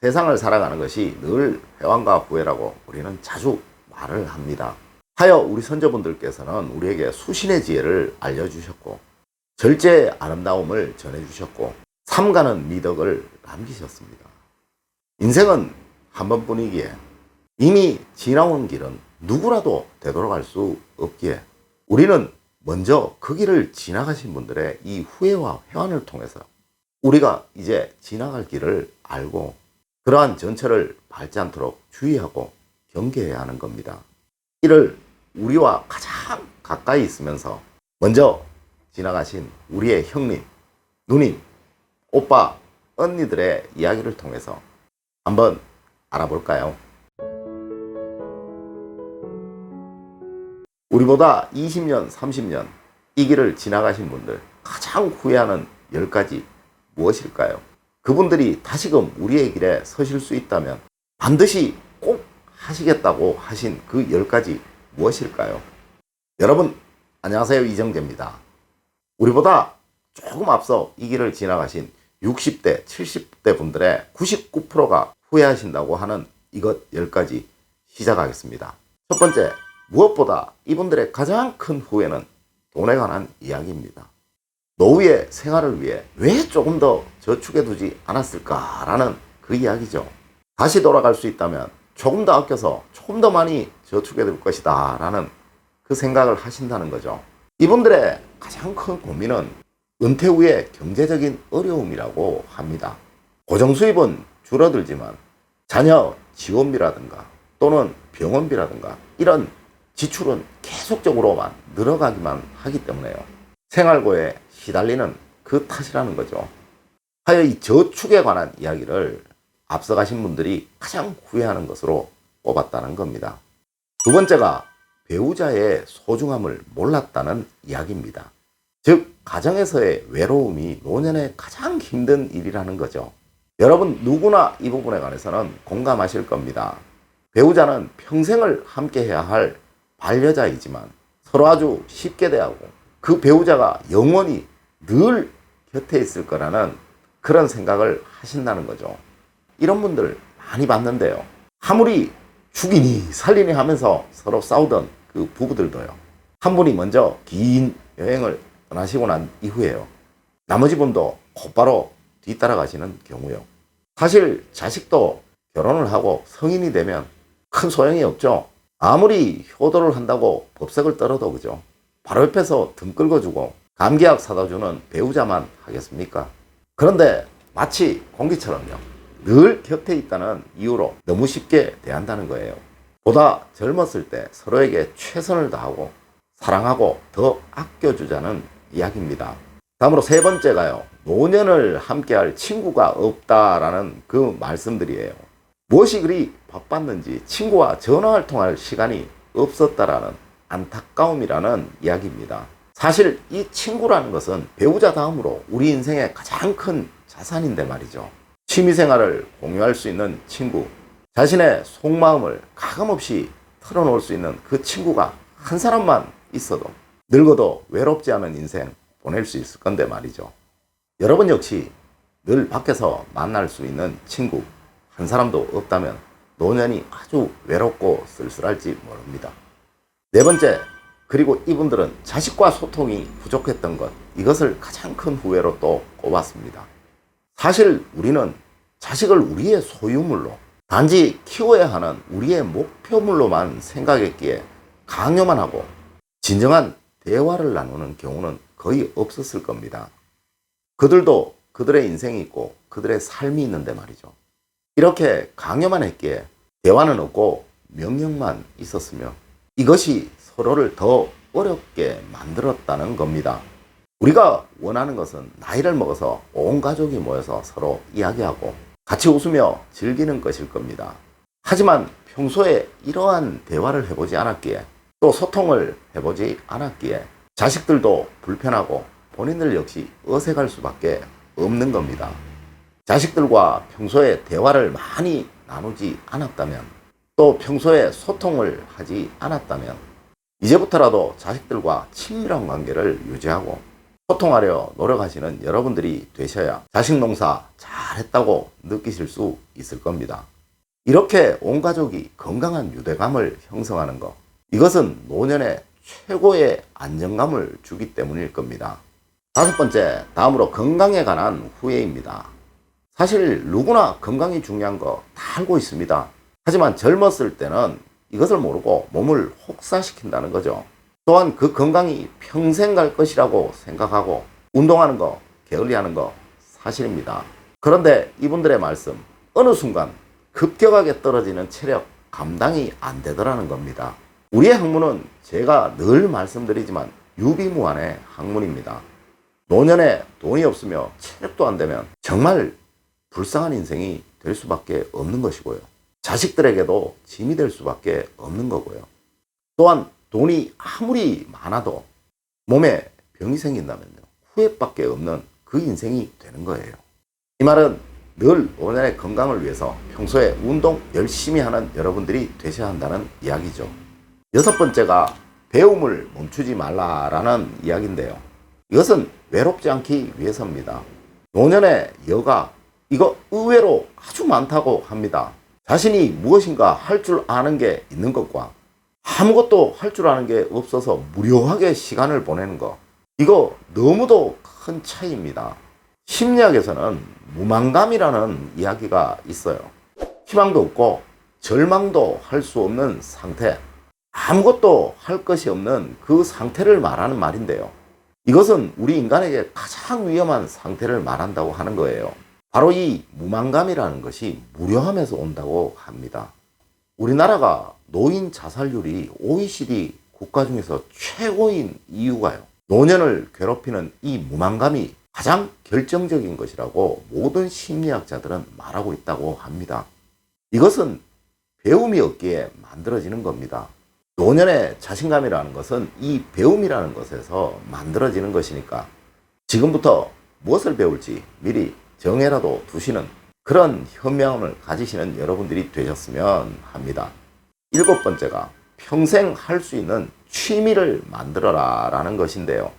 세상을 살아가는 것이 늘 회왕과 후회라고 우리는 자주 말을 합니다. 하여 우리 선조분들께서는 우리에게 수신의 지혜를 알려주셨고 절제의 아름다움을 전해주셨고 삼가는 미덕을 남기셨습니다. 인생은 한 번뿐이기에 이미 지나온 길은 누구라도 되돌아갈 수 없기에 우리는 먼저 그 길을 지나가신 분들의 이 후회와 회환을 통해서 우리가 이제 지나갈 길을 알고 그러한 전철을 밟지 않도록 주의하고 경계해야 하는 겁니다. 이를 우리와 가장 가까이 있으면서 먼저 지나가신 우리의 형님, 누님, 오빠, 언니들의 이야기를 통해서 한번 알아볼까요? 우리보다 20년, 30년 이 길을 지나가신 분들 가장 후회하는 10가지 무엇일까요? 그분들이 다시금 우리의 길에 서실 수 있다면 반드시 꼭 하시겠다고 하신 그 10가지 무엇일까요? 여러분 안녕하세요, 이정재입니다. 우리보다 조금 앞서 이 길을 지나가신 60대, 70대 분들의 99%가 후회하신다고 하는 이것 10가지 시작하겠습니다. 첫 번째, 무엇보다 이분들의 가장 큰 후회는 돈에 관한 이야기입니다. 노후의 생활을 위해 왜 조금 더 저축해두지 않았을까라는 그 이야기죠. 다시 돌아갈 수 있다면 조금 더 아껴서 조금 더 많이 저축해둘 것이다 라는 그 생각을 하신다는 거죠. 이분들의 가장 큰 고민은 은퇴 후의 경제적인 어려움이라고 합니다. 고정수입은 줄어들지만 자녀 지원비라든가 또는 병원비라든가 이런 지출은 계속적으로만 늘어가기만 하기 때문에요. 생활고에 시달리는 그 탓이라는 거죠. 하여 이 저축에 관한 이야기를 앞서가신 분들이 가장 후회하는 것으로 꼽았다는 겁니다. 두 번째가 배우자의 소중함을 몰랐다는 이야기입니다. 즉 가정에서의 외로움이 노년에 가장 힘든 일이라는 거죠. 여러분 누구나 이 부분에 관해서는 공감하실 겁니다. 배우자는 평생을 함께 해야 할 반려자이지만 서로 아주 쉽게 대하고 그 배우자가 영원히 늘 곁에 있을 거라는 그런 생각을 하신다는 거죠. 이런 분들 많이 봤는데요. 아무리 죽이니 살리니 하면서 서로 싸우던 그 부부들도요. 한 분이 먼저 긴 여행을 떠나시고 난 이후에요. 나머지 분도 곧바로 뒤따라가시는 경우요. 사실 자식도 결혼을 하고 성인이 되면 큰 소용이 없죠. 아무리 효도를 한다고 법석을 떨어도 그죠. 바로 옆에서 등 긁어주고 감기약 사다 주는 배우자만 하겠습니까? 그런데 마치 공기처럼요. 늘 곁에 있다는 이유로 너무 쉽게 대한다는 거예요. 보다 젊었을 때 서로에게 최선을 다하고 사랑하고 더 아껴주자는 이야기입니다. 다음으로 세 번째가요. 노년을 함께할 친구가 없다라는 그 말씀들이에요. 무엇이 그리 바빴는지 친구와 전화를 통할 시간이 없었다라는 안타까움이라는 이야기입니다. 사실 이 친구라는 것은 배우자 다음으로 우리 인생의 가장 큰 자산인데 말이죠. 취미생활을 공유할 수 있는 친구, 자신의 속마음을 가감없이 털어놓을 수 있는 그 친구가 한 사람만 있어도 늙어도 외롭지 않은 인생 보낼 수 있을 건데 말이죠. 여러분 역시 늘 밖에서 만날 수 있는 친구 한 사람도 없다면 노년이 아주 외롭고 쓸쓸할지 모릅니다. 네 번째, 그리고 이분들은 자식과 소통이 부족했던 것, 이것을 가장 큰 후회로 또 꼽았습니다. 사실 우리는 자식을 우리의 소유물로 단지 키워야 하는 우리의 목표물로만 생각했기에 강요만 하고 진정한 대화를 나누는 경우는 거의 없었을 겁니다. 그들도 그들의 인생이 있고 그들의 삶이 있는데 말이죠. 이렇게 강요만 했기에 대화는 없고 명령만 있었으며 이것이 서로를 더 어렵게 만들었다는 겁니다. 우리가 원하는 것은 나이를 먹어서 온 가족이 모여서 서로 이야기하고 같이 웃으며 즐기는 것일 겁니다. 하지만 평소에 이러한 대화를 해보지 않았기에 또 소통을 해보지 않았기에 자식들도 불편하고 본인들 역시 어색할 수밖에 없는 겁니다. 자식들과 평소에 대화를 많이 나누지 않았다면 또 평소에 소통을 하지 않았다면 이제부터라도 자식들과 친밀한 관계를 유지하고 소통하려 노력하시는 여러분들이 되셔야 자식 농사 잘했다고 느끼실 수 있을 겁니다. 이렇게 온 가족이 건강한 유대감을 형성하는 것, 이것은 노년에 최고의 안정감을 주기 때문일 겁니다. 다섯 번째, 다음으로 건강에 관한 후회입니다. 사실 누구나 건강이 중요한 거 다 알고 있습니다. 하지만 젊었을 때는 이것을 모르고 몸을 혹사시킨다는 거죠. 또한 그 건강이 평생 갈 것이라고 생각하고 운동하는 거, 게을리하는 거 사실입니다. 그런데 이분들의 말씀, 어느 순간 급격하게 떨어지는 체력 감당이 안 되더라는 겁니다. 우리의 학문은 제가 늘 말씀드리지만 유비무환의 학문입니다. 노년에 돈이 없으며 체력도 안 되면 정말 불쌍한 인생이 될 수밖에 없는 것이고요. 자식들에게도 짐이 될 수밖에 없는 거고요. 또한 돈이 아무리 많아도 몸에 병이 생긴다면요, 후회밖에 없는 그 인생이 되는 거예요. 이 말은 늘 노년의 건강을 위해서 평소에 운동 열심히 하는 여러분들이 되셔야 한다는 이야기죠. 여섯 번째가 배움을 멈추지 말라라는 이야기인데요. 이것은 외롭지 않기 위해서입니다. 노년의 여가, 이거 의외로 아주 많다고 합니다. 자신이 무엇인가 할 줄 아는 게 있는 것과 아무것도 할 줄 아는 게 없어서 무료하게 시간을 보내는 것, 이거 너무도 큰 차이입니다. 심리학에서는 무망감이라는 이야기가 있어요. 희망도 없고 절망도 할 수 없는 상태, 아무것도 할 것이 없는 그 상태를 말하는 말인데요. 이것은 우리 인간에게 가장 위험한 상태를 말한다고 하는 거예요. 바로 이 무망감이라는 것이 무료함에서 온다고 합니다. 우리나라가 노인 자살률이 OECD 국가 중에서 최고인 이유가요, 노년을 괴롭히는 이 무망감이 가장 결정적인 것이라고 모든 심리학자들은 말하고 있다고 합니다. 이것은 배움이 없기에 만들어지는 겁니다. 노년의 자신감이라는 것은 이 배움이라는 것에서 만들어지는 것이니까 지금부터 무엇을 배울지 미리 정해라도 두시는 그런 현명함을 가지시는 여러분들이 되셨으면 합니다. 일곱 번째가 평생 할 수 있는 취미를 만들어라 라는 것인데요.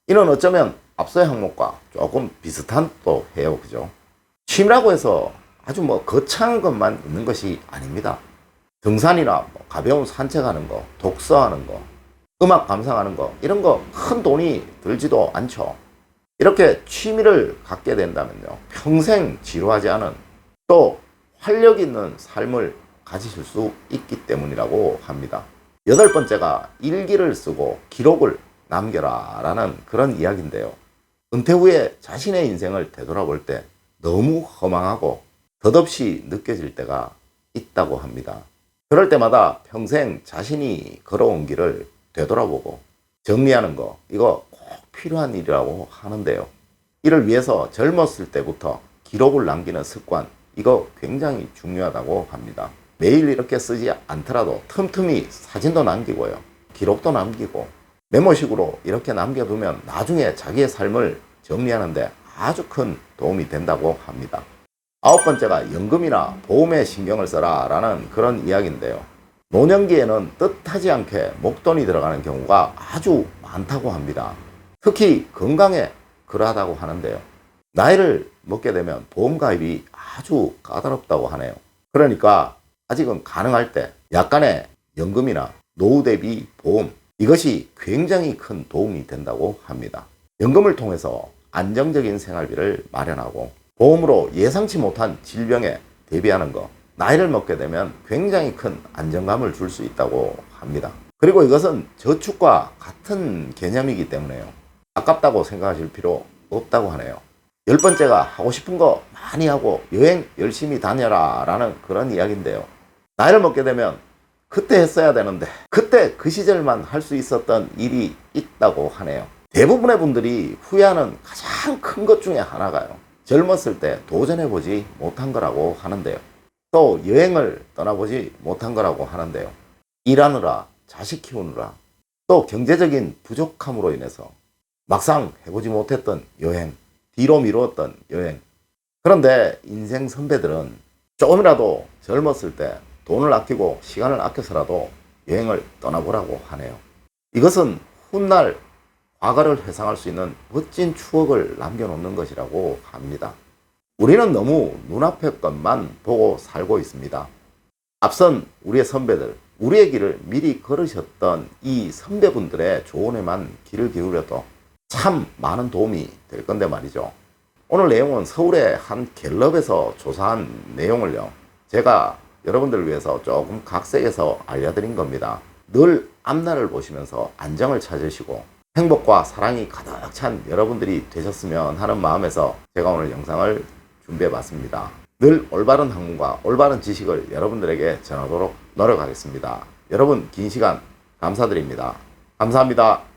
이는 어쩌면 앞서의 항목과 조금 비슷한 또 해요. 그죠? 취미라고 해서 아주 거창한 것만 있는 것이 아닙니다. 등산이나 가벼운 산책하는 거, 독서하는 거, 음악 감상하는 거, 이런 거 큰 돈이 들지도 않죠. 이렇게 취미를 갖게 된다면요, 평생 지루하지 않은 또 활력 있는 삶을 가지실 수 있기 때문이라고 합니다. 여덟 번째가 일기를 쓰고 기록을 남겨라 라는 그런 이야기인데요. 은퇴 후에 자신의 인생을 되돌아볼 때 너무 허망하고 덧없이 느껴질 때가 있다고 합니다. 그럴 때마다 평생 자신이 걸어온 길을 되돌아보고 정리하는 거, 이거 꼭 필요한 일이라고 하는데요. 이를 위해서 젊었을 때부터 기록을 남기는 습관, 이거 굉장히 중요하다고 합니다. 매일 이렇게 쓰지 않더라도 틈틈이 사진도 남기고요, 기록도 남기고 메모식으로 이렇게 남겨두면 나중에 자기의 삶을 정리하는데 아주 큰 도움이 된다고 합니다. 아홉 번째가 연금이나 보험에 신경을 써라 라는 그런 이야기인데요. 노년기에는 뜻하지 않게 목돈이 들어가는 경우가 아주 많다고 합니다. 특히 건강에 그러하다고 하는데요. 나이를 먹게 되면 보험 가입이 아주 까다롭다고 하네요. 그러니까 아직은 가능할 때 약간의 연금이나 노후 대비 보험, 이것이 굉장히 큰 도움이 된다고 합니다. 연금을 통해서 안정적인 생활비를 마련하고 보험으로 예상치 못한 질병에 대비하는 것, 나이를 먹게 되면 굉장히 큰 안정감을 줄 수 있다고 합니다. 그리고 이것은 저축과 같은 개념이기 때문에요, 아깝다고 생각하실 필요 없다고 하네요. 열 번째가 하고 싶은 거 많이 하고 여행 열심히 다녀라 라는 그런 이야기인데요. 나이를 먹게 되면 그때 했어야 되는데 그때 그 시절만 할 수 있었던 일이 있다고 하네요. 대부분의 분들이 후회하는 가장 큰 것 중에 하나가요, 젊었을 때 도전해보지 못한 거라고 하는데요. 또 여행을 떠나보지 못한 거라고 하는데요. 일하느라, 자식 키우느라, 또 경제적인 부족함으로 인해서 막상 해보지 못했던 여행, 뒤로 미루었던 여행. 그런데 인생 선배들은 조금이라도 젊었을 때 돈을 아끼고 시간을 아껴서라도 여행을 떠나보라고 하네요. 이것은 훗날 과거를 회상할 수 있는 멋진 추억을 남겨놓는 것이라고 합니다. 우리는 너무 눈앞의 것만 보고 살고 있습니다. 앞선 우리의 선배들, 우리의 길을 미리 걸으셨던 이 선배분들의 조언에만 귀를 기울여도 참 많은 도움이 될 건데 말이죠. 오늘 내용은 서울의 한 갤럽에서 조사한 내용을요, 제가 여러분들을 위해서 조금 각색해서 알려드린 겁니다. 늘 앞날을 보시면서 안정을 찾으시고 행복과 사랑이 가득 찬 여러분들이 되셨으면 하는 마음에서 제가 오늘 영상을 준비해 봤습니다. 늘 올바른 학문과 올바른 지식을 여러분들에게 전하도록 노력하겠습니다. 여러분 긴 시간 감사드립니다. 감사합니다.